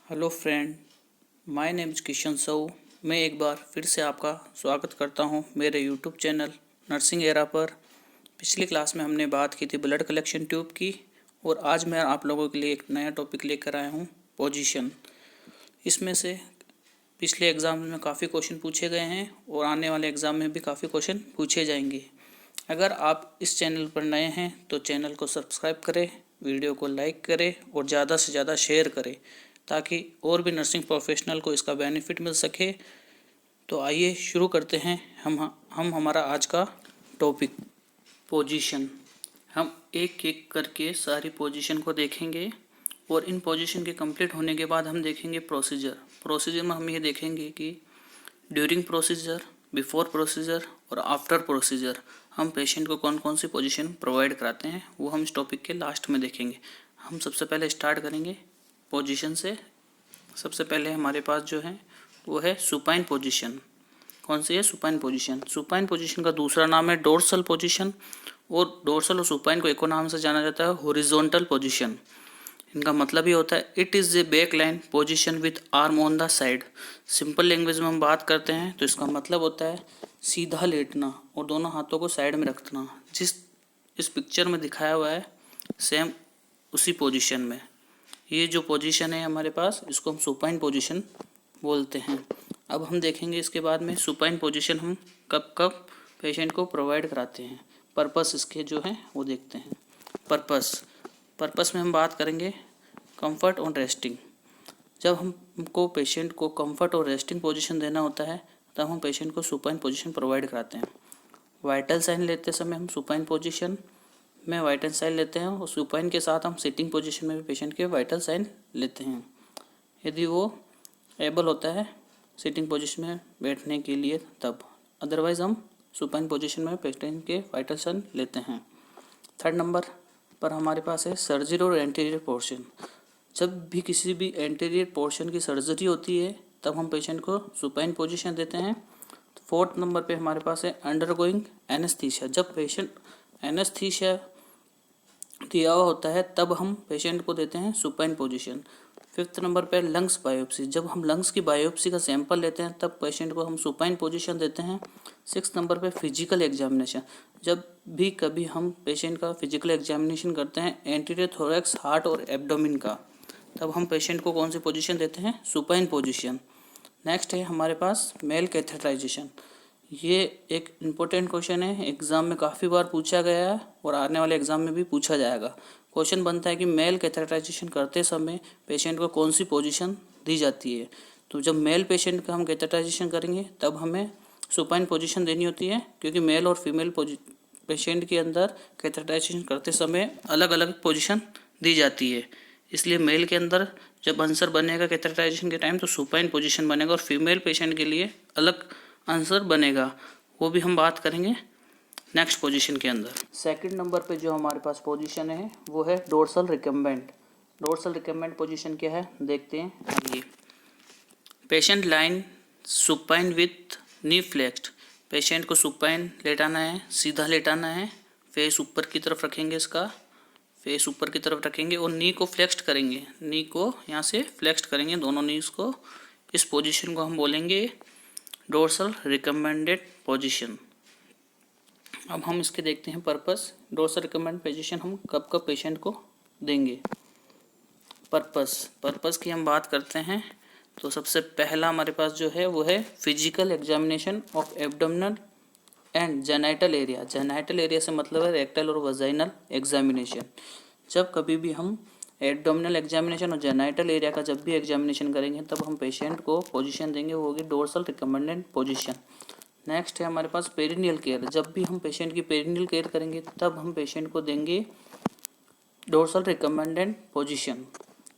Hello friend, my name is Kishan Sahu. मैं एक बार फिर से आपका स्वागत करता हूं मेरे यूट्यूब चैनल नर्सिंग एरा पर। पिछली क्लास में हमने बात की थी ब्लड कलेक्शन ट्यूब की, और आज मैं आप लोगों के लिए एक नया टॉपिक लेकर आया हूं, पोजीशन। इसमें से पिछले एग्ज़ाम में काफ़ी क्वेश्चन पूछे गए हैं और आने वाले एग्ज़ाम में भी काफ़ी क्वेश्चन पूछे जाएंगे। अगर आप इस चैनल पर नए हैं तो चैनल को सब्सक्राइब करें, वीडियो को लाइक करें और ज़्यादा से ज़्यादा शेयर करें ताकि और भी नर्सिंग प्रोफेशनल को इसका बेनिफिट मिल सके। तो आइए शुरू करते हैं हम हमारा आज का टॉपिक, पोजीशन। हम एक एक करके सारी पोजीशन को देखेंगे और इन पोजीशन के कंप्लीट होने के बाद हम देखेंगे प्रोसीजर में हम ये देखेंगे कि ड्यूरिंग प्रोसीजर, बिफोर प्रोसीजर और आफ्टर प्रोसीजर हम पेशेंट को कौन कौन सी पोजीशन प्रोवाइड कराते हैं, वो हम इस टॉपिक के लास्ट में देखेंगे। हम सबसे पहले स्टार्ट करेंगे पोजीशन से। सबसे पहले हमारे पास जो है वो है सुपाइन पोजीशन। कौन सी है? Supine position. सुपाइन पोजीशन का दूसरा नाम है डोर्सल पोजीशन, और डोर्सल और सुपाइन को एक और नाम से जाना जाता है हॉरिजॉन्टल पोजीशन। इनका मतलब ये होता है it is a back line position with arm on the side. Simple language में हम बात करते हैं तो इसका मतलब होता है सीधा लेटना और दोनों हाथों को साइड में रखना। जिस इस पिक्चर में दिखाया हुआ है सेम उसी पोजीशन में ये जो पोजीशन है हमारे पास, इसको हम सुपाइन पोजीशन बोलते हैं। अब हम देखेंगे इसके बाद में सुपाइन पोजीशन हम कब कब पेशेंट को प्रोवाइड कराते हैं। पर्पस इसके जो है वो देखते हैं। पर्पस में हम बात करेंगे कंफर्ट और रेस्टिंग। जब हमको पेशेंट को कंफर्ट और रेस्टिंग पोजीशन देना होता है तब हम पेशेंट को सुपाइन पोजीशन प्रोवाइड कराते हैं। वाइटल साइन लेते समय हम सुपाइन पोजीशन में वाइटल साइन लेते हैं और सुपाइन के साथ हम सिटिंग पोजीशन में भी पेशेंट के वाइटल साइन लेते हैं यदि वो एबल होता है सिटिंग पोजीशन में बैठने के लिए तब। अदरवाइज़ हम सुपाइन पोजीशन में पेशेंट के वाइटल साइन लेते हैं। थर्ड नंबर पर हमारे पास है सर्जरी और एंटीरियर पोर्शन। जब भी किसी भी एंटीरियर पोर्शन की सर्जरी होती है तब हम पेशेंट को सुपाइन पोजीशन देते हैं। फोर्थ नंबर पे हमारे पास है अंडरगोइंग एनेस्थीसिया। जब पेशेंट एनेस्थीसिया दिया हुआ होता है तब हम पेशेंट को देते हैं सुपाइन पोजीशन। फिफ्थ नंबर पे लंग्स बायोप्सी। जब हम लंग्स की बायोप्सी का सैंपल लेते हैं तब पेशेंट को हम सुपाइन पोजीशन देते हैं। सिक्स नंबर पे फिजिकल एग्जामिनेशन। जब भी कभी हम पेशेंट का फिजिकल एग्जामिनेशन करते हैं एंटीरियर थोरैक्स, हार्ट और एब्डोमेन का, तब हम पेशेंट को कौन सी पोजीशन देते हैं? Supine position. नेक्स्ट है हमारे पास मेल कैथेटराइजेशन। ये एक इम्पोर्टेंट क्वेश्चन है, एग्ज़ाम में काफ़ी बार पूछा गया है और आने वाले एग्ज़ाम में भी पूछा जाएगा। क्वेश्चन बनता है कि मेल कैथेटराइजेशन करते समय पेशेंट को कौन सी पोजीशन दी जाती है। तो जब मेल पेशेंट का हम कैथेटराइजेशन करेंगे तब हमें सुपाइन पोजीशन देनी होती है, क्योंकि मेल और फीमेल पेशेंट के अंदर कैथेटराइजेशन करते समय अलग अलग पोजीशन दी जाती है। इसलिए मेल के अंदर जब आंसर बनेगा कैथेटराइजेशन के टाइम तो सुपाइन पोजीशन बनेगा, और फीमेल पेशेंट के लिए अलग आंसर बनेगा। वो भी हम बात करेंगे नेक्स्ट पोजीशन के अंदर। सेकंड नंबर पे जो हमारे पास पोजीशन है वो है dorsal recumbent. Dorsal recumbent position क्या है देखते हैं आइए। Patient line supine with knee flexed. Patient को सुपाइन लेटाना है, सीधा लेटाना है, फेस ऊपर की तरफ रखेंगे, इसका फेस ऊपर की तरफ रखेंगे और नी को फ्लेक्स्ड करेंगे। नी को यहाँ से फ्लेक्स्ड करेंगे, दोनों नीज को। इस पोजीशन को हम बोलेंगे डोर्सल रिकमेंडेड पोजीशन। अब हम इसके देखते हैं पर्पस। डोर्सल रिकमेंडेड पोजीशन हम कब कब पेशेंट को देंगे। पर्पस की हम बात करते हैं तो सबसे पहला हमारे पास जो है वो है physical examination of abdominal and genital area. Genital area से मतलब है रेक्टल और वजाइनल एग्जामिनेशन। जब कभी भी हम एब्डोमिनल एग्जामिनेशन और जेनाइटल एरिया का जब भी एग्जामिनेशन करेंगे तब हम पेशेंट को पोजीशन देंगे, वो होगी डोर्सल रिकमेंडेड पोजीशन। नेक्स्ट है हमारे पास पेरिनियल केयर। जब भी हम पेशेंट की पेरिनियल केयर करेंगे तब हम पेशेंट को देंगे डोर्सल रिकमेंडेड पोजीशन।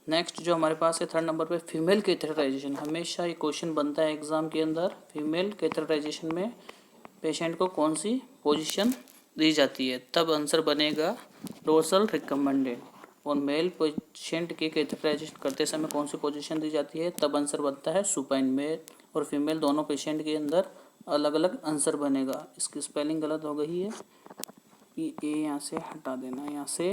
नेक्स्ट जो हमारे पास है थर्ड नंबर पे फीमेल कैथेटराइजेशन। हमेशा ये क्वेश्चन बनता है एग्जाम के अंदर, फीमेल कैथेटराइजेशन में पेशेंट को कौन सी पोजीशन दी जाती है, तब आंसर बनेगा डोर्सल रिकमेंडेड। और मेल पेशेंट के कैथेटराइजेशन करते समय कौन सी पोजीशन दी जाती है, तब आंसर बनता है सुपाइन। मेल और फीमेल दोनों पेशेंट के अंदर अलग अलग आंसर बनेगा। इसकी स्पेलिंग गलत हो गई है, ये ए यहाँ से हटा देना यहाँ से।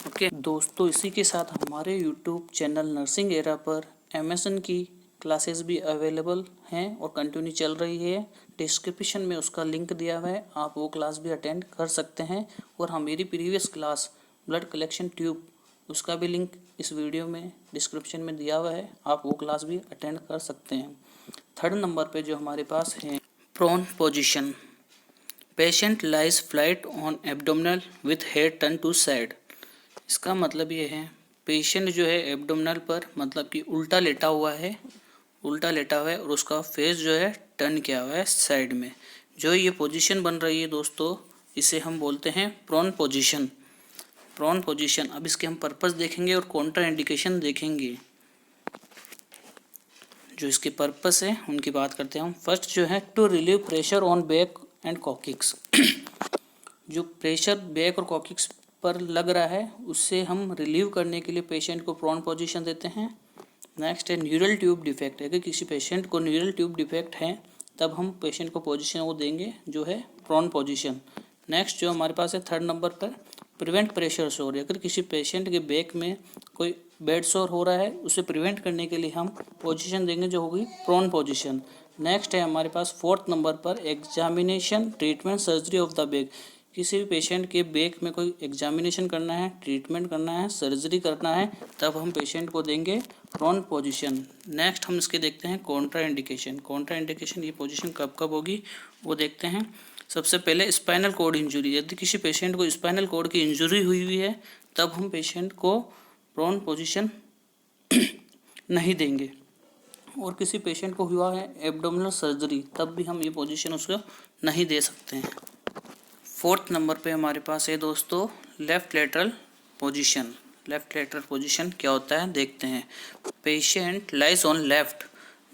ओके दोस्तों, इसी के साथ हमारे यूट्यूब चैनल नर्सिंग एरा पर अमेज़न की क्लासेस भी अवेलेबल हैं और कंटिन्यू चल रही है। डिस्क्रिप्शन में उसका लिंक दिया हुआ है, आप वो क्लास भी अटेंड कर सकते हैं। और हाँ, मेरी previous class blood collection tube, उसका भी लिंक इस वीडियो में डिस्क्रिप्शन में दिया हुआ है, आप वो क्लास भी अटेंड कर सकते हैं। थर्ड नंबर पे जो हमारे पास है prone position. Patient lies flat on abdominal with head turn to side. इसका मतलब ये है पेशेंट जो है एब्डोमिनल पर मतलब कि उल्टा लेटा हुआ है और उसका फेस जो है टर्न किया हुआ है साइड में। जो ये पोजीशन बन रही है दोस्तों, इसे हम बोलते हैं प्रोन पोजीशन। अब इसके हम पर्पस देखेंगे और कॉन्ट्रा इंडिकेशन देखेंगे। जो इसके पर्पस है उनकी बात करते हैं हम। फर्स्ट जो है to relieve pressure on back and coccyx. जो प्रेशर बैक और कॉकिक्स पर लग रहा है उससे हम रिलीव करने के लिए पेशेंट को प्रोन पोजीशन देते हैं। नेक्स्ट है न्यूरल ट्यूब डिफेक्ट। अगर किसी पेशेंट को न्यूरल ट्यूब डिफेक्ट है तब हम पेशेंट को पोजीशन वो देंगे जो है प्रोन पोजीशन। नेक्स्ट जो हमारे पास है थर्ड नंबर पर प्रिवेंट प्रेशर सोर। अगर किसी पेशेंट के बैक में कोई बेड सोर हो रहा है उसे प्रिवेंट करने के लिए हम पोजीशन देंगे जो होगी प्रोन पोजीशन। नेक्स्ट है हमारे पास फोर्थ नंबर पर examination treatment surgery of the back. किसी भी पेशेंट के बैक में कोई एग्जामिनेशन करना है, ट्रीटमेंट करना है, सर्जरी करना है, तब हम पेशेंट को देंगे प्रोन पोजीशन। नेक्स्ट हम इसके देखते हैं कॉन्ट्रा इंडिकेशन। ये पोजीशन कब कब होगी वो देखते हैं। सबसे पहले स्पाइनल कॉर्ड इंजरी। यदि किसी पेशेंट को स्पाइनल कॉर्ड की इंजरी हुई है तब हम पेशेंट को प्रोन पोजीशन नहीं देंगे। और किसी पेशेंट को हुआ है एब्डोमिनल सर्जरी तब भी हम ये पोजीशन उसको नहीं दे सकते हैं। फोर्थ नंबर पे हमारे पास है दोस्तों लेफ्ट लेटरल पोजीशन क्या होता है देखते हैं। Patient lies on left.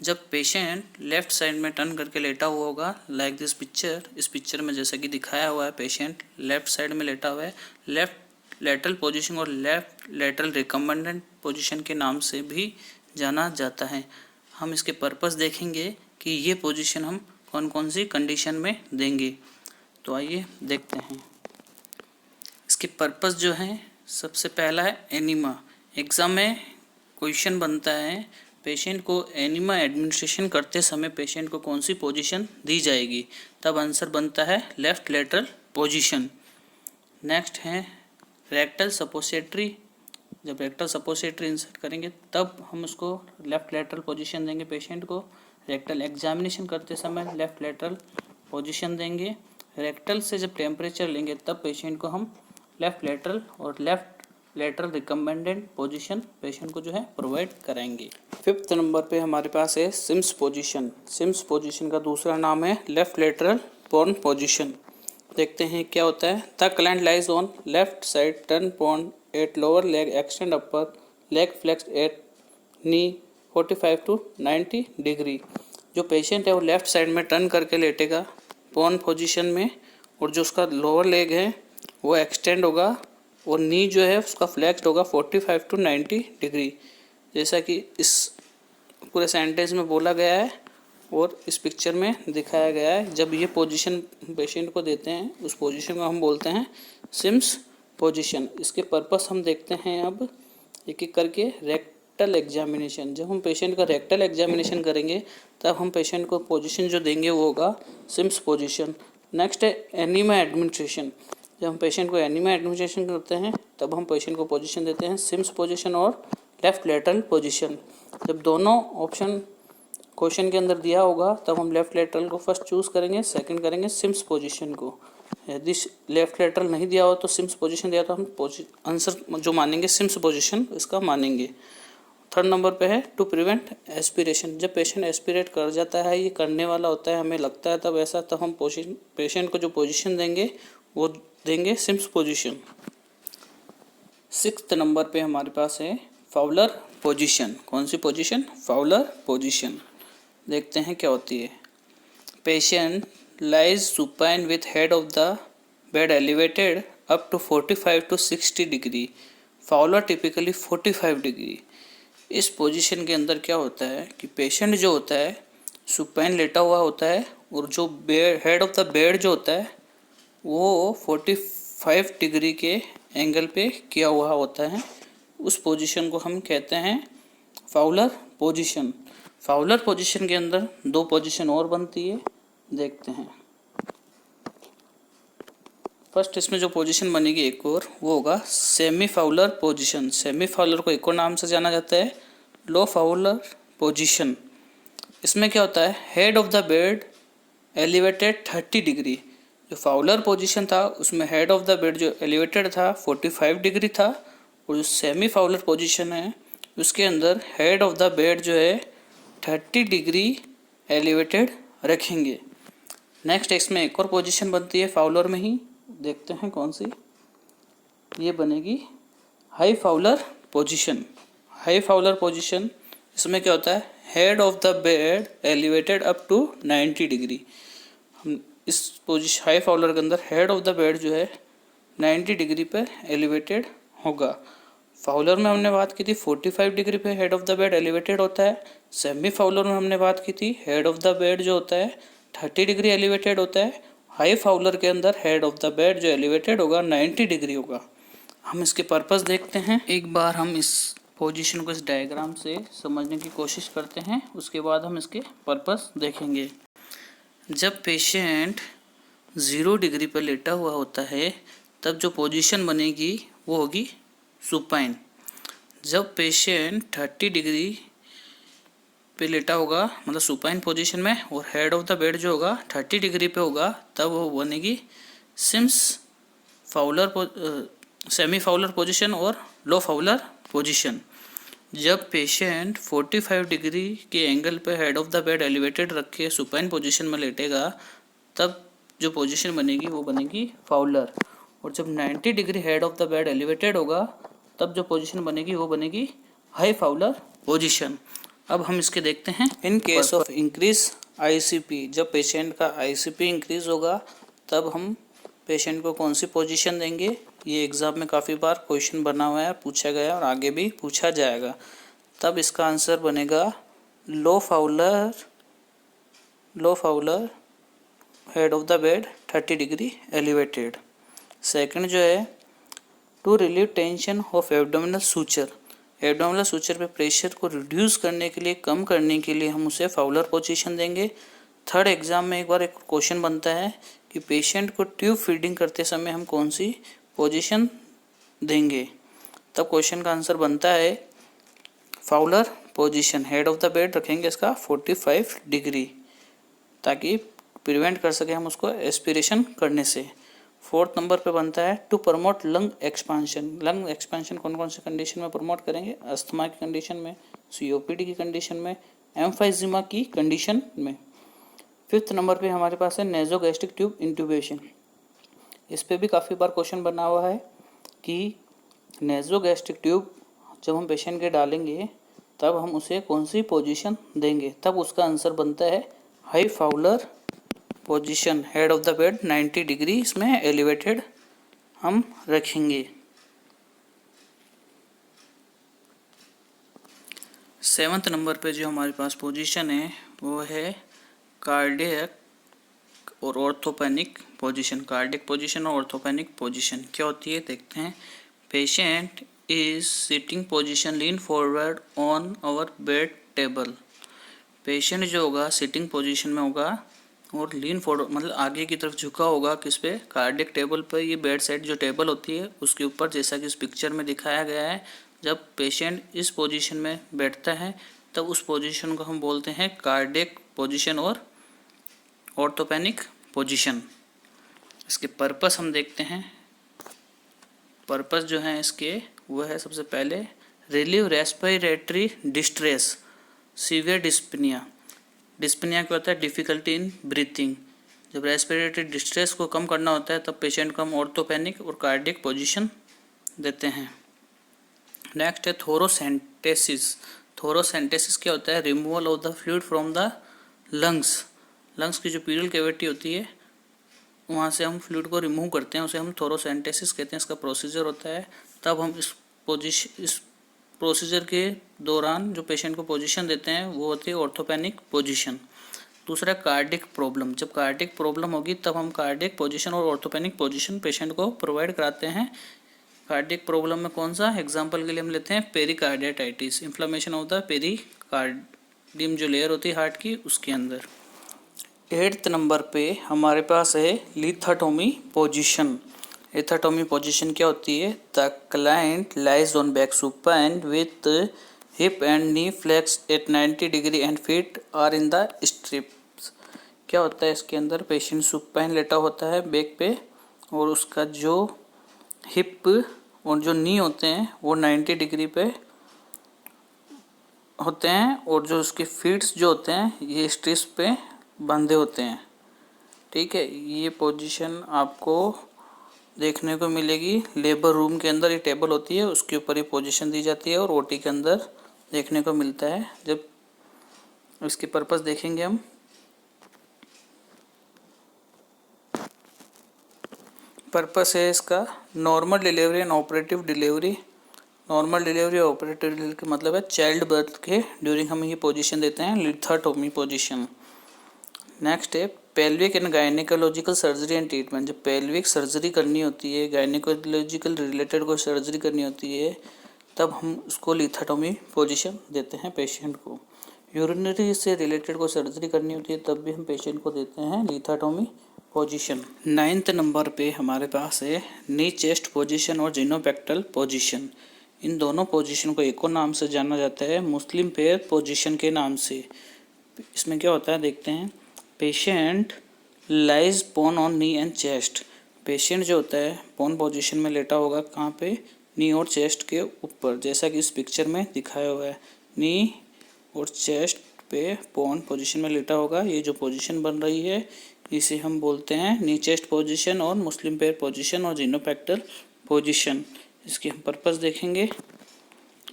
जब पेशेंट लेफ्ट साइड में टर्न करके लेटा हुआ होगा लाइक दिस पिक्चर, इस पिक्चर में जैसा कि दिखाया हुआ है पेशेंट लेफ्ट साइड में लेटा हुआ है। लेफ्ट लेटरल पोजीशन और लेफ्ट लेटरल रिकम्बेंडेंट पोजीशन के नाम से भी जाना जाता है। हम इसके पर्पस देखेंगे कि ये पोजीशन हम कौन कौन सी कंडीशन में देंगे। तो आइए देखते हैं इसके पर्पस जो है। सबसे पहला है एनीमा। एग्ज़ाम में क्वेश्चन बनता है पेशेंट को एनीमा एडमिनिस्ट्रेशन करते समय पेशेंट को कौन सी पोजीशन दी जाएगी, तब आंसर बनता है लेफ्ट लेटरल पोजीशन। नेक्स्ट है रेक्टल सपोसिटरी। जब रेक्टल सपोसिटरी इंसर्ट करेंगे तब हम उसको लेफ्ट लेटरल पोजीशन देंगे पेशेंट को। रेक्टल एग्जामिनेशन करते समय लेफ्ट लेटरल पोजीशन देंगे। रेक्टल से जब टेम्परेचर लेंगे तब पेशेंट को हम लेफ्ट लेटरल और left lateral recommended position patient को जो है प्रोवाइड कराएंगे। फिफ्थ नंबर पे हमारे पास है सिम्स पोजीशन का दूसरा नाम है लेफ्ट लेटरल प्रोन पोजीशन। देखते हैं क्या होता है। The client lies on left side turn prone at lower leg extend upper leg flex at knee 45 to 90 degree. जो पेशेंट है वो लेफ्ट साइड में टर्न करके लेटेगा प्रोन पोजीशन में, और जो उसका लोअर लेग है वो एक्सटेंड होगा और नी जो है उसका फ्लेक्स्ड होगा 45 to 90 डिग्री, जैसा कि इस पूरे सेंटेंस में बोला गया है और इस पिक्चर में दिखाया गया है। जब ये पोजीशन पेशेंट को देते हैं उस पोजीशन को हम बोलते हैं सिम्स पोजीशन। इसके पर्पस हम देखते हैं अब एक एक करके। Rectal examination. जब हम पेशेंट का रेक्टल एग्जामिनेशन करेंगे तब हम पेशेंट को पोजीशन जो देंगे वो होगा सिम्स पोजीशन। नेक्स्ट है एनीमा एडमिनिस्ट्रेशन। जब हम पेशेंट को एनीमा एडमिनिस्ट्रेशन करते हैं तब हम पेशेंट को पोजीशन देते हैं सिम्स पोजीशन और लेफ्ट लेटरल पोजीशन। जब दोनों ऑप्शन क्वेश्चन के अंदर दिया होगा तब हम लेफ्ट लेटरल को फर्स्ट चूज़ करेंगे, सेकंड करेंगे सिम्स पोजीशन को। यदि लेफ्ट लेटरल नहीं दिया हो तो सिम्स पोजीशन दिया तो हम आंसर जो मानेंगे सिम्स पोजीशन इसका मानेंगे। थर्ड नंबर पे है टू प्रिवेंट एस्पिरेशन। जब पेशेंट एस्पिरेट कर जाता है, ये करने वाला होता है, हमें लगता है तब ऐसा, तब हम पेशेंट को जो पोजीशन देंगे वो देंगे सिम्स पोजीशन। सिक्स्थ नंबर पे हमारे पास है फाउलर पोजीशन। कौन सी पोजीशन? Fowler position. देखते हैं क्या होती है। Patient lies supine with head of the bed elevated up to 45 to 60 degree. Fowler typically 45 degree. इस पोजीशन के अंदर क्या होता है कि पेशेंट जो होता है सुपाइन लेटा हुआ होता है और जो हेड ऑफ द बेड जो होता है वो 45 डिग्री के एंगल पे किया हुआ होता है। उस पोजीशन को हम कहते हैं फाउलर पोजीशन। फाउलर पोजीशन के अंदर दो पोजीशन और बनती है, देखते हैं। फर्स्ट इसमें जो पोजीशन बनेगी एक और, वो होगा semi Fowler position. Semi Fowler को एक और नाम से जाना जाता है लो फाउलर पोजीशन। इसमें क्या होता है, head of the bed elevated 30 degree. जो फाउलर पोजीशन था उसमें हेड ऑफ द बेड जो एलिवेटेड था 45 डिग्री था, और जो सेमी फाउलर पोजीशन है उसके अंदर हेड ऑफ द बेड जो है 30 डिग्री एलिवेटेड रखेंगे। नेक्स्ट इसमें एक और पोजीशन बनती है फाउलर में ही, देखते हैं कौन सी। ये बनेगी high Fowler position. High Fowler position, इसमें क्या होता है, head of the bed elevated up to 90 degree. हम इस पोजीशन हाई फाउलर के अंदर हेड ऑफ द बेड जो है 90 डिग्री पर एलिवेटेड होगा। फाउलर में हमने बात की थी 45 डिग्री पे head of the bed elevated होता है। सेमी फाउलर में हमने बात की थी हेड ऑफ द बेड जो होता है 30 डिग्री एलिवेटेड होता है। हाई फाउलर के अंदर हेड ऑफ द बेड जो एलिवेटेड होगा 90 डिग्री होगा। हम इसके पर्पस देखते हैं। एक बार हम इस पोजीशन को इस डायग्राम से समझने की कोशिश करते हैं, उसके बाद हम इसके पर्पस देखेंगे। जब पेशेंट 0 डिग्री पर लेटा हुआ होता है तब जो पोजीशन बनेगी वो होगी सुपाइन। जब पेशेंट 30 डिग्री पे लेटा होगा मतलब सुपाइन पोजीशन में, और हेड ऑफ द बेड जो होगा 30 डिग्री पे होगा, तब वो बनेगी Sims Fowler semi Fowler position और लो फाउलर पोजीशन। जब पेशेंट 45 डिग्री के एंगल पे head of the bed elevated रख के सुपाइन पोजीशन में लेटेगा, तब जो पोजीशन बनेगी वो बनेगी फाउलर। और जब 90 degree head of the bed elevated होगा तब जो पोजीशन बनेगी वो बनेगी हाई फाउलर पोजीशन। अब हम इसके देखते हैं। In case of increase ICP, जब पेशेंट का आईसीपी इंक्रीज होगा तब हम पेशेंट को कौन सी पोजीशन देंगे। ये एग्जाम में काफ़ी बार क्वेश्चन बना हुआ है, पूछा गया और आगे भी पूछा जाएगा। तब इसका आंसर बनेगा low Fowler head of the bed 30 degree elevated. Second जो है to relieve tension of abdominal suture. Abdominal suture पे प्रेशर को रिड्यूस करने के लिए, कम करने के लिए हम उसे फाउलर पोजीशन देंगे। थर्ड एग्जाम में एक बार एक क्वेश्चन बनता है कि पेशेंट को ट्यूब फीडिंग करते समय हम कौन सी पोजीशन देंगे। तब क्वेश्चन का आंसर बनता है Fowler position. Head of the bed रखेंगे इसका 45 डिग्री, ताकि प्रिवेंट कर सके हम उसको एस्पिरेशन करने से। फोर्थ नंबर पे बनता है to promote lung expansion. Lung expansion कौन कौन से कंडीशन में प्रमोट करेंगे, अस्थमा की कंडीशन में, सीओपीडी की कंडीशन में, एम्फाइजीमा की कंडीशन में। फिफ्थ नंबर पे हमारे पास है नेजोगैस्ट्रिक ट्यूब इंट्यूबेशन। इस पे भी काफ़ी बार क्वेश्चन बना हुआ है कि नेजोगैस्ट्रिक ट्यूब जब हम पेशेंट के डालेंगे तब हम उसे कौन सी पोजीशन देंगे। तब उसका आंसर बनता है high Fowler position. Head of the bed 90 degree इसमें एलिवेटेड हम रखेंगे। सेवंथ नंबर पे जो हमारे पास पोजीशन है वो है कार्डियक और ऑर्थोपेनिक पोजीशन। कार्डियक पोजीशन और ऑर्थोपेनिक पोजीशन क्या होती है देखते हैं। Patient is sitting position lean forward on our bed table. Patient जो होगा सिटिंग पोजीशन में होगा और लीन फॉरवर्ड मतलब आगे की तरफ झुका होगा, किस पे, कार्डियक टेबल पर। ये बेड साइड जो टेबल होती है उसके ऊपर, जैसा कि इस पिक्चर में दिखाया गया है। जब पेशेंट इस पोजीशन में बैठता है तब उस पोजीशन को हम बोलते हैं कार्डियक पोजीशन और ऑर्थोपेनिक पोजीशन। इसके पर्पस हम देखते हैं। पर्पस जो है इसके वो है सबसे पहले relieve respiratory distress, severe dyspnoea. Dyspnoea क्या होता है, डिफ़िकल्टी इन ब्रीथिंग। जब रेस्पिरेटरी डिस्ट्रेस को कम करना होता है तब पेशेंट को हम ऑर्थोपेनिक और कार्डियक पोजीशन देते हैं। नेक्स्ट है थोरोसेंटेसिस। थोरोसेंटेसिस क्या होता है, removal of the fluid from the lungs. Lungs की जो प्लूरल कैविटी होती है वहाँ से हम फ्लूइड को रिमूव करते हैं, उसे हम थोरोसेंटेसिस कहते हैं। इसका प्रोसीजर होता है। तब हम इस प्रोसीजर के दौरान जो पेशेंट को पोजीशन देते हैं वो होती है ऑर्थोपेनिक पोजीशन। दूसरा कार्डियक प्रॉब्लम। जब कार्डियक प्रॉब्लम होगी तब हम कार्डियक पोजीशन और ऑर्थोपेनिक पोजीशन पेशेंट को प्रोवाइड कराते हैं। कार्डियक प्रॉब्लम में कौन सा एग्जाम्पल के लिए हम लेते हैं पेरिकार्डियाटाइटिस, इन्फ्लेमेशन होता है पेरिकार्डियम जो लेयर होती है हार्ट की उसके अंदर। 8th नंबर पे हमारे पास है लिथोटोमी पोजीशन। लिथोटोमी पोजीशन क्या होती है? The client lies on back supine with hip and knee flex at 90 degree and feet are in the strips. क्या होता है इसके अंदर? पेशेंट सुपाइन लेटा होता है बैक पे और उसका जो हिप और जो नी होते हैं वो 90 डिग्री पे होते हैं और जो उसके फीट्स जो होते हैं ये स्ट्रिप्स पे बंधे होते हैं। ठीक है, ये पोजीशन आपको देखने को मिलेगी लेबर रूम के अंदर। ये टेबल होती है उसके ऊपर ये पोजीशन दी जाती है और ओटी के अंदर देखने को मिलता है। जब इसकी पर्पस देखेंगे हम, पर्पस है इसका normal delivery and operative delivery. Normal delivery और ऑपरेटिव डिलीवरी का मतलब है चाइल्ड बर्थ के ड्यूरिंग हम ये पोजीशन देते हैं, लिथोटोमी पोजीशन। नेक्स्ट है pelvic and gynaecological surgery and treatment. जब पेल्विक सर्जरी करनी होती है, गायनिकोलॉजिकल रिलेटेड कोई सर्जरी करनी होती है, तब हम उसको लिथोटोमी पोजीशन देते हैं पेशेंट को। यूरिनरी से रिलेटेड कोई सर्जरी करनी होती है तब भी हम पेशेंट को देते हैं लिथोटोमी पोजीशन। 9th नंबर पे हमारे पास है नी चेस्ट पोजीशन और जिनोपेक्टल पोजीशन। इन दोनों पोजीशन को एक और नाम से जाना जाता है, मुस्लिम पैर पोजीशन के नाम से। इसमें क्या होता है देखते हैं। Patient lies prone on knee and chest. Patient जो होता है पोन पोजीशन में लेटा होगा, कहाँ पे? नी और चेस्ट के ऊपर, जैसा कि इस पिक्चर में दिखाया हुआ है। नी और चेस्ट पे पोन पोजीशन में लेटा होगा। ये जो पोजीशन बन रही है इसे हम बोलते हैं नी चेस्ट पोजीशन और मुस्लिम पैर पोजीशन और जिनोपेक्टल पोजीशन। इसके हम पर्पस देखेंगे।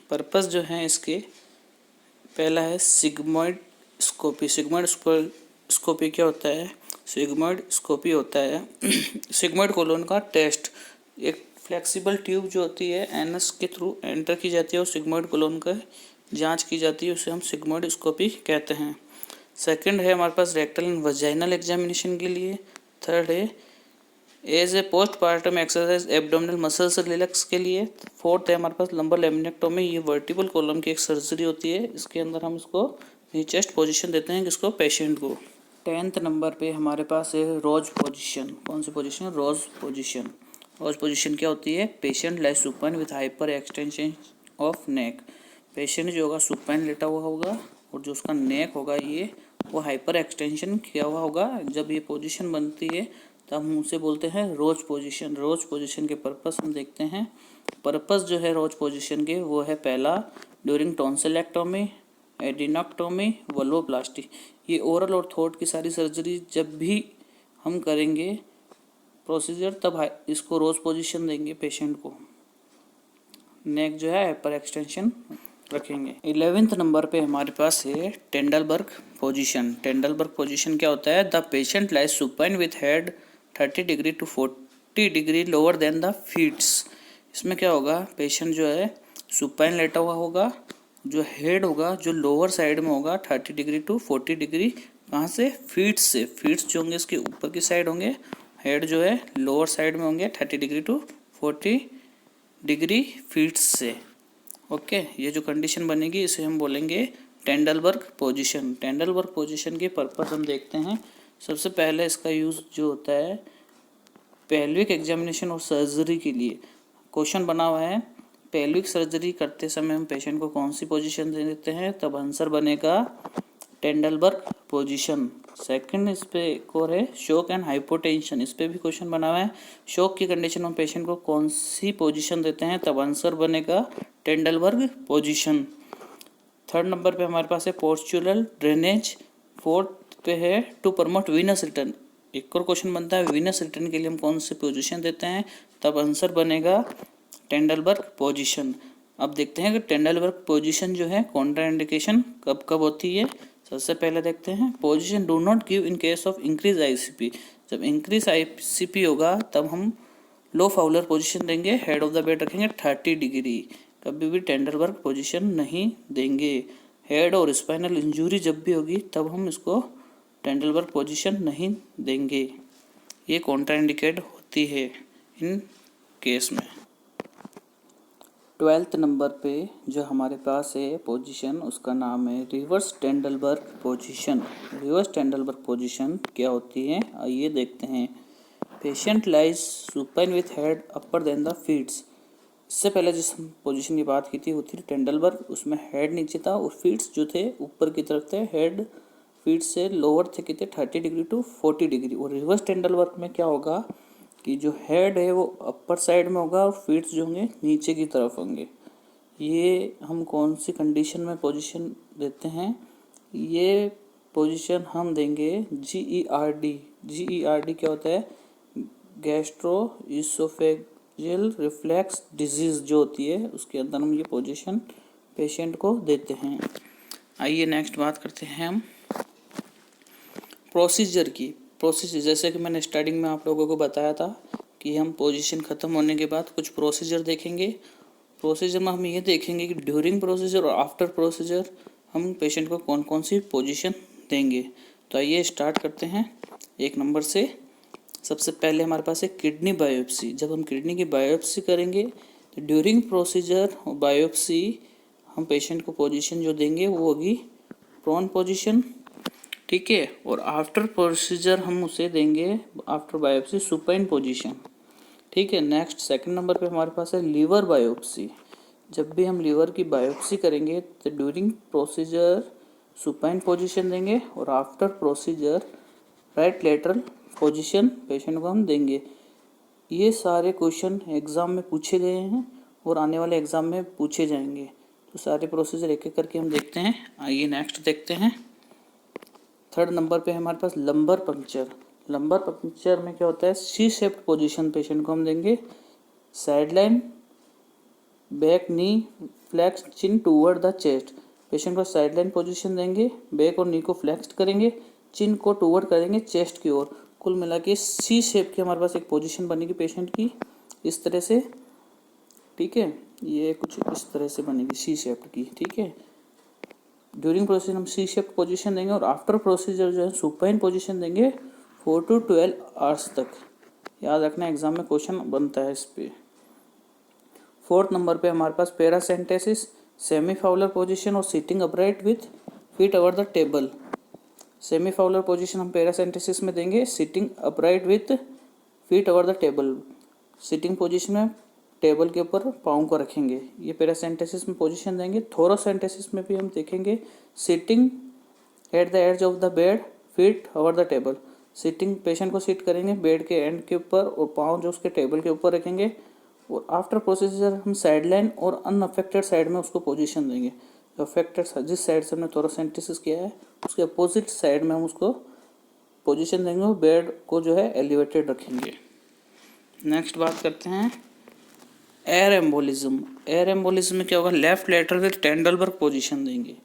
पर्पस जो है इसके, पहला है सिग्मोइड स्कोपी। सिग्मोइड स्कोपी क्या होता है? सिग्मोइड स्कोपी होता है सिग्मोइड कोलोन का टेस्ट। एक फ्लेक्सिबल ट्यूब जो होती है एनस के थ्रू एंटर की जाती है और सिग्मोइड कोलोन का जांच की जाती है, उसे हम सिग्मोइड स्कोपी कहते हैं। सेकंड है हमारे पास रेक्टल एंड वजाइनल एग्जामिनेशन के लिए। थर्ड है as a postpartum exercise abdominal muscles relax के लिए। फोर्थ है हमारे पास लंबर लेमिनेक्टोमी। ये वर्टिबल कॉलम की एक सर्जरी होती है, इसके अंदर हम इसको चेस्ट पोजीशन देते हैं किसको? पेशेंट को। 10th नंबर पे हमारे पास है रोज पोजीशन। कौन सी पोजीशन? रोज पोजीशन। रोज पोजीशन क्या होती है? Patient lies supine with hyper extension of neck. Patient जो होगा सुपाइन लेटा हुआ होगा और जो उसका नेक होगा ये वो हाइपर एक्सटेंशन किया हुआ होगा। जब ये पोजीशन बनती है तब हम उसे बोलते हैं रोज पोजीशन। रोज पोजीशन के पर्पस हम देखते हैं। पर्पस जो है रोज पोजीशन के वो है, पहला ड्यूरिंग टॉन्सिलेक्टोमी, एडिनोक्टोमी, वल्वोप्लास्टी। ये ओरल और थ्रोट की सारी सर्जरी जब भी हम करेंगे प्रोसीजर तब इसको रोज पोजीशन देंगे पेशेंट को। नेक जो है हाइपर एक्सटेंशन रखेंगे। 11th नंबर पे हमारे पास है टेंडलबर्ग पोजीशन। टेंडलबर्ग पोजीशन क्या होता है? The patient lies supine with head 30 degree to 40 degree lower than the feets. इसमें क्या होगा? पेशेंट जो है सुपाइन लेटा हुआ होगा, जो हेड होगा जो लोअर साइड में होगा 30 डिग्री टू 40 डिग्री। कहाँ से? फीट्स से। फीट्स जो होंगे इसके ऊपर की साइड होंगे, हेड जो है लोअर साइड में होंगे 30 डिग्री टू 40 डिग्री फीट्स से। ओके, ये जो कंडीशन बनेगी इसे हम बोलेंगे टेंडलबर्ग पोजीशन। टेंडलबर्ग पोजीशन के पर्पस हम देखते हैं। सबसे पहले इसका यूज़ जो होता है पेल्विक एग्जामिनेशन और सर्जरी के लिए। क्वेश्चन बना हुआ है पेल्विक सर्जरी करते समय हम पेशेंट को कौन सी पोजीशन दे देते हैं, तब आंसर बनेगा टेंडलबर्ग पोजीशन। सेकंड इस पे एक और है शॉक एंड हाइपोटेंशन। इस पे भी क्वेश्चन बना हुआ है। शॉक की कंडीशन में पेशेंट को कौन सी पोजीशन देते हैं, तब आंसर बनेगा टेंडलबर्ग पोजीशन। थर्ड नंबर पे हमारे पास है पोस्चुरल ड्रेनेज। फोर्थ पे है टू प्रमोट वीनस रिटर्न। एक और क्वेश्चन बनता है वीनस रिटर्न के लिए हम कौन सी पोजीशन देते हैं, तब आंसर बनेगा टेंडलबर्ग पोजीशन। अब देखते हैं कि टेंडलबर्ग पोजीशन जो है कॉन्ट्राइंडिकेशन कब कब होती है। सबसे पहले देखते हैं position do not give in case of increase ICP. जब इंक्रीज आईसीपी होगा तब हम लो फाउलर पोजीशन देंगे, हेड ऑफ द बेड रखेंगे 30 डिग्री। कभी भी टेंडलबर्ग पोजीशन नहीं देंगे। हेड और स्पाइनल इंजरी जब भी होगी तब हम इसको टेंडलबर्ग पोजीशन नहीं देंगे। ये कॉन्ट्राइंडिकेट होती है इन केस में। 12th नंबर पे जो हमारे पास है पोजीशन, उसका नाम है reverse Trendelenburg position. Reverse Trendelenburg position क्या होती है, आइए देखते हैं। Patient lies supine with head upper than the feets. इससे पहले जिस पोजीशन की बात की थी वो थी टेंडलबर्ग, उसमें हेड नीचे था और फीट्स जो थे ऊपर की तरफ थे। हेड फीट से लोअर थे कितने 30 डिग्री टू 40 डिग्री। और रिवर्स टेंडलबर्ग में क्या होगा कि जो हेड है वो अपर साइड में होगा और फीट्स जो होंगे नीचे की तरफ होंगे। ये हम कौन सी कंडीशन में पोजीशन देते हैं, ये पोजीशन हम देंगे GERD। GERD क्या होता है, गैस्ट्रो इसोफेजियल रिफ्लेक्स डिजीज जो होती है, उसके अंदर हम ये पोजीशन पेशेंट को देते हैं। आइए नेक्स्ट बात करते हैं हम प्रोसीजर की। प्रोसीजर जैसे कि मैंने स्टार्टिंग में आप लोगों को बताया था कि हम पोजीशन ख़त्म होने के बाद कुछ प्रोसीजर देखेंगे। प्रोसीजर में हम ये देखेंगे कि ड्यूरिंग प्रोसीजर और आफ्टर प्रोसीजर हम पेशेंट को कौन कौन सी पोजीशन देंगे। तो आइए स्टार्ट करते हैं 1 नंबर से। सबसे पहले हमारे पास है किडनी बायोप्सी। जब हम किडनी की बायोप्सी करेंगे तो ड्यूरिंग प्रोसीजर और बायोप्सी हम पेशेंट को पोजीशन जो देंगे वो होगी प्रोन पोजीशन, ठीक है। और आफ्टर प्रोसीजर हम उसे देंगे आफ्टर बायोप्सी सुपाइन पोजीशन, ठीक है। नेक्स्ट 2nd नंबर पे हमारे पास है लीवर बायोप्सी। जब भी हम लीवर की बायोप्सी करेंगे तो ड्यूरिंग प्रोसीजर सुपाइन पोजीशन देंगे और after procedure right lateral position patient को हम देंगे। ये सारे क्वेश्चन एग्ज़ाम में पूछे गए हैं और आने वाले एग्ज़ाम में पूछे जाएंगे। तो सारे प्रोसीजर एक एक करके हम देखते हैं। आइए नेक्स्ट देखते हैं। 3rd नंबर पे हमारे पास लंबर पंक्चर। लंबर पंक्चर में क्या होता है, सी शेप्ड पोजीशन पेशेंट को हम देंगे। Side line back knee flex chin toward the chest. Patient को साइड लाइन पोजिशन देंगे, बैक और नी को फ्लेक्स करेंगे, चिन को टूवर्ड करेंगे चेस्ट की ओर। कुल मिला के सी शेप की हमारे पास एक पोजीशन बनेगी पेशेंट की इस तरह से, ठीक है। ये कुछ इस तरह से बनेगी सी शेप की, ठीक है। ड्यूरिंग प्रोसीजर हम सी शेप पोजीशन देंगे और आफ्टर प्रोसीजर जो है सुपाइन पोजीशन देंगे 4 to 12 आवर्स तक। याद रखना एग्जाम में क्वेश्चन बनता है इस पे। 4th नंबर पे हमारे पास पैरासेंटेसिस, सेमी फाउलर पोजीशन और sitting upright with feet over the table. Semi Fowler position हम पैरासेंटेसिस में देंगे, sitting upright with feet over the table. Sitting position में टेबल के ऊपर पाँव को रखेंगे, ये पैरासेंटेसिस में पोजीशन देंगे। थोरोसेंटेसिस में भी हम देखेंगे, sitting at the edge of the bed feet over the table. Sitting patient को सिट करेंगे बेड के एंड के ऊपर और पाँव जो उसके टेबल के ऊपर रखेंगे। और आफ्टर प्रोसीजर हम साइड लाइन और अनअफेक्टेड साइड में उसको पोजीशन देंगे। अफेक्टेड जिस साइड से हमने थोरोसेंटेसिस किया है उसके अपोजिट साइड में हम उसको पोजीशन देंगे और बेड को जो है एलिवेटेड रखेंगे। नेक्स्ट बात करते हैं एयर एम्बोलिज्म। एयर एम्बोलिज्म में क्या होगा, left lateral with Trendelenburg position देंगे।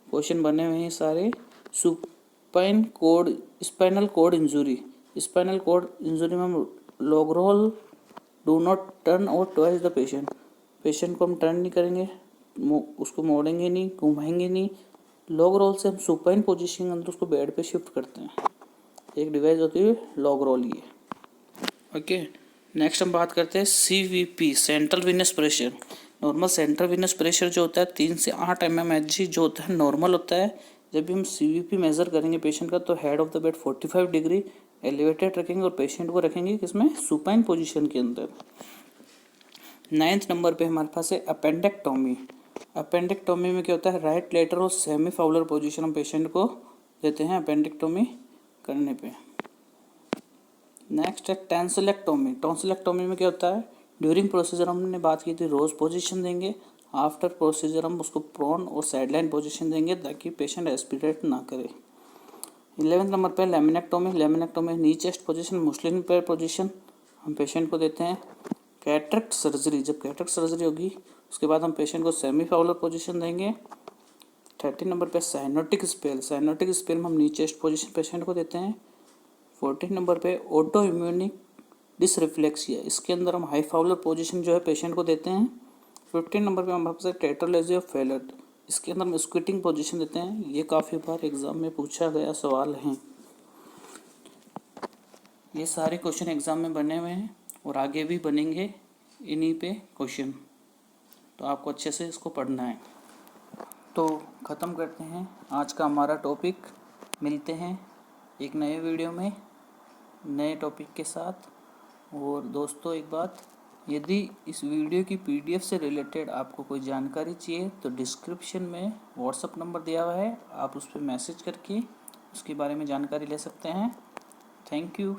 क्वेश्चन बने हुए हैं सारे। Spinal cord injury. Spinal cord injury में हम log roll, do not turn और ट्वाइस द पेशेंट। पेशेंट को हम टर्न नहीं करेंगे, उसको मोड़ेंगे नहीं, घुमाएंगे नहीं। लॉग रोल से हम सुपाइन पोजीशन के अंदर उसको बेड पे शिफ्ट करते हैं। एक डिवाइस होती है लॉग रोल, ये ओके। नेक्स्ट हम बात करते हैं CVP, central Venus pressure. Normal central Venus pressure जो होता है 3 से 8 mmHg जो होता है नॉर्मल होता है। जब भी हम CVP मेज़र करेंगे पेशेंट का तो head of the bed 45 degree elevated रखेंगे और पेशेंट को रखेंगे किसमें, सुपाइन पोजीशन के अंदर। 9th नंबर पे हमारे पास है अपेंडेक्टोमी। अपेंडेक्टोमी में क्या होता है, right lateral semi Fowler position हम पेशेंट को देते हैं अपेंडेक्टोमी करने पे। नेक्स्ट है टॉन्सिलेक्टोमी। टॉन्सिलेक्टोमी में क्या होता है, ड्यूरिंग प्रोसीजर हमने बात की थी रोज पोजीशन देंगे, आफ्टर प्रोसीजर हम उसको प्रोन और साइडलाइन पोजीशन देंगे ताकि पेशेंट एस्पिरेट ना करे। 11th नंबर पे लेमिनेक्टोमी। लेमिनेक्टोमी नी चेस्ट पोजीशन, मुस्लिन पैर पोजीशन हम पेशेंट को देते हैं। कैटरेक्ट सर्जरी, जब कैटरेक्ट सर्जरी होगी उसके बाद हम पेशेंट को सेमी फाउलर पोजीशन देंगे। 13 नंबर पे साइनोटिक स्पेल। साइनोटिक स्पेल में हम नी चेस्ट पोजीशन पेशेंट को देते हैं। 14 नंबर पे ऑटो इम्यूनिक डिसरिफ्लेक्सिया, इसके अंदर हम हाई फाउलर पोजीशन जो है पेशेंट को देते हैं। 15 नंबर पे हमारे पास टेट्रालेजिया ऑफ फेलर, इसके अंदर हम स्क्विटिंग पोजीशन देते हैं। ये काफ़ी बार एग्जाम में पूछा गया सवाल है। ये सारे क्वेश्चन एग्जाम में बने हुए हैं और आगे भी बनेंगे इन्हीं पे क्वेश्चन। तो आपको अच्छे से इसको पढ़ना है। तो ख़त्म करते हैं आज का हमारा टॉपिक। मिलते हैं एक नए वीडियो में नए टॉपिक के साथ। और दोस्तों एक बात, यदि इस वीडियो की PDF से रिलेटेड आपको कोई जानकारी चाहिए तो डिस्क्रिप्शन में व्हाट्सएप नंबर दिया हुआ है, आप उस पर मैसेज करके उसके बारे में जानकारी ले सकते हैं। Thank you.